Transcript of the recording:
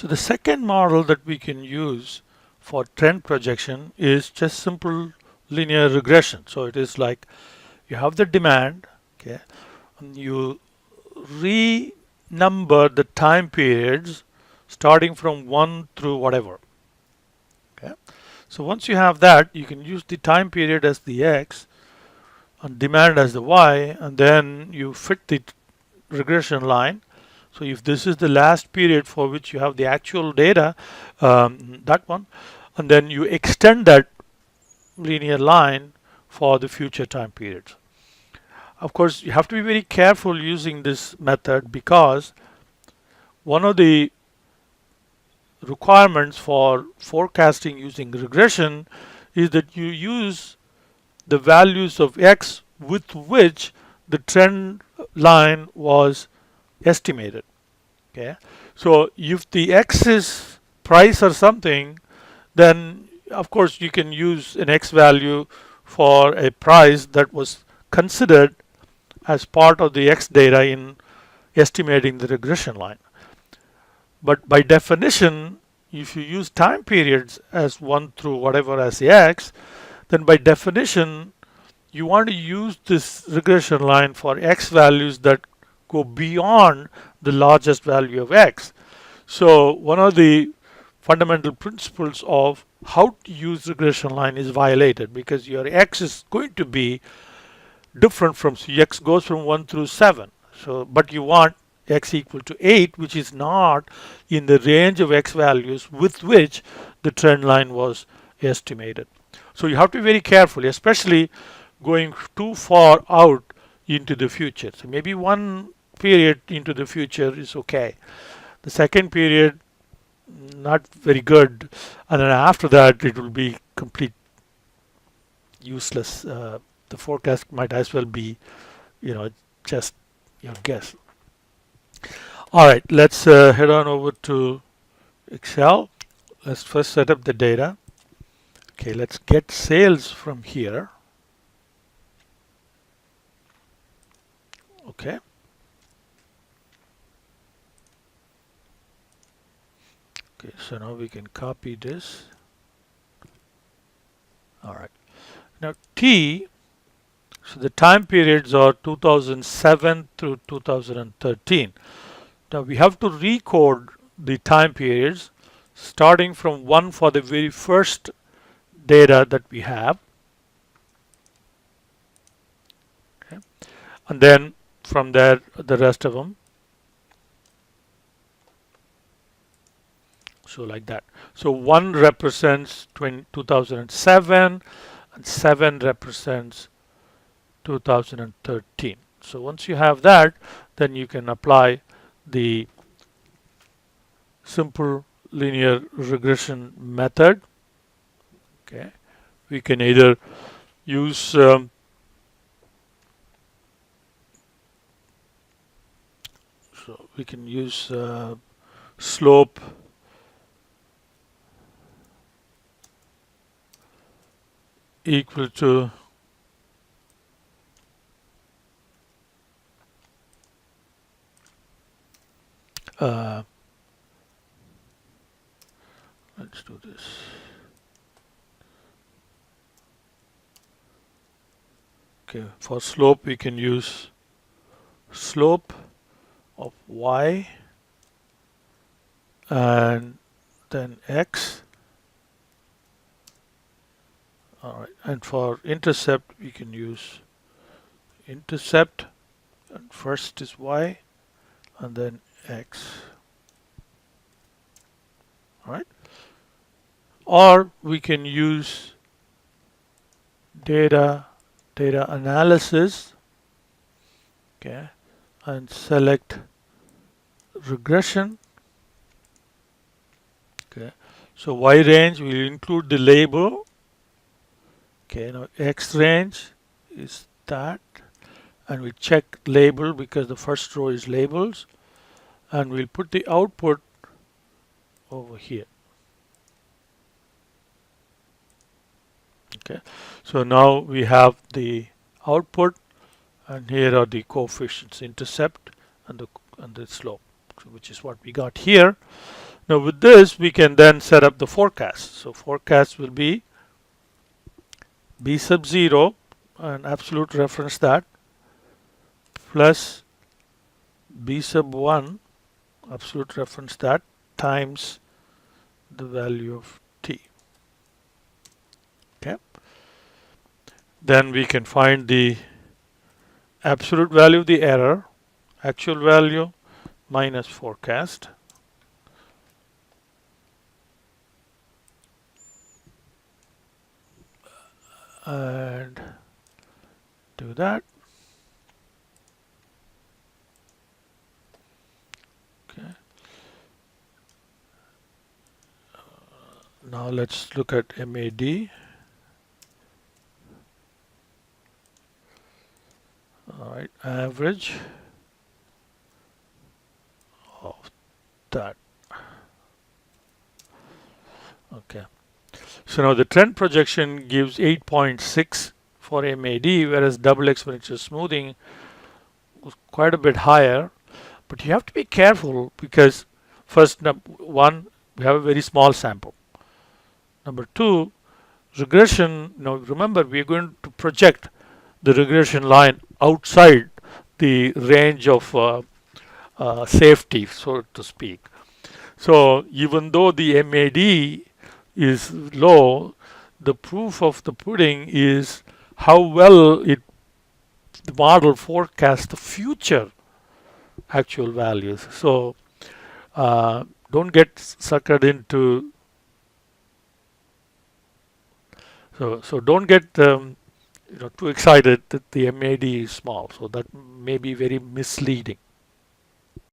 So the second model that we can use for trend projection is just simple linear regression. So it is like you have the demand, okay, and you renumber the time periods starting from 1 through whatever. Okay. So once you have that, you can use the time period as the x and demand as the y, and then you fit the regression line. So if this is the last period for which you have the actual data, that one, and then you extend that linear line for the future time periods. Of course, you have to be very careful using this method because one of the requirements for forecasting using regression is that you use the values of x with which the trend line was estimated. Okay, so if the x is price or something, then of course you can use an x value for a price that was considered as part of the x data in estimating the regression line. But by definition, if you use time periods as 1 through whatever as the x, then by definition you want to use this regression line for x values that go beyond the largest value of x. So one of the fundamental principles of how to use regression line is violated because your x is going to be different from, so x goes from 1 through 7. So but you want x equal to 8, which is not in the range of x values with which the trend line was estimated. So you have to be very careful, especially going too far out into the future. So maybe one period into the future is okay. The second period, not very good, and then after that it will be complete useless. The forecast might as well be, just your guess. All right, let's head on over to Excel. Let's first set up the data. Okay, let's get sales from here. Okay. Okay, so now we can copy this. All right. Now T, so the time periods are 2007 through 2013. Now we have to recode the time periods starting from 1 for the very first data that we have. Okay. And then from there the rest of them. So like that. So 1 represents 2007 and 7 represents 2013. So once you have that, then you can apply the simple linear regression method. Okay, we can either use so we can use slope equal to let's do this. Okay, for slope we can use slope of y and then x. All right, and for intercept we can use intercept, and first is y and then x. All right, or we can use data analysis, okay, and select regression. Okay, so y range will include the label. Okay, now x range is that, and we check label because the first row is labels, and we'll put the output over here. Okay, so now we have the output, and here are the coefficients, intercept and the slope, which is what we got here. Now with this, we can then set up the forecast. So forecast will be B sub 0, and absolute reference that, plus B sub 1, absolute reference that, times the value of t. Okay. Then we can find the absolute value of the error, actual value minus forecast. And do that. Okay. Now let's look at MAD. All right, average of that. Okay. So now the trend projection gives 8.6 for MAD, whereas double exponential smoothing was quite a bit higher. But you have to be careful because first, one, we have a very small sample. Number two, regression. Now remember, we are going to project the regression line outside the range of safety, so to speak. So even though the MAD is low, the proof of the pudding is how well the model forecasts the future actual values. So don't get suckered into, so don't get too excited that the MAD is small. So that may be very misleading.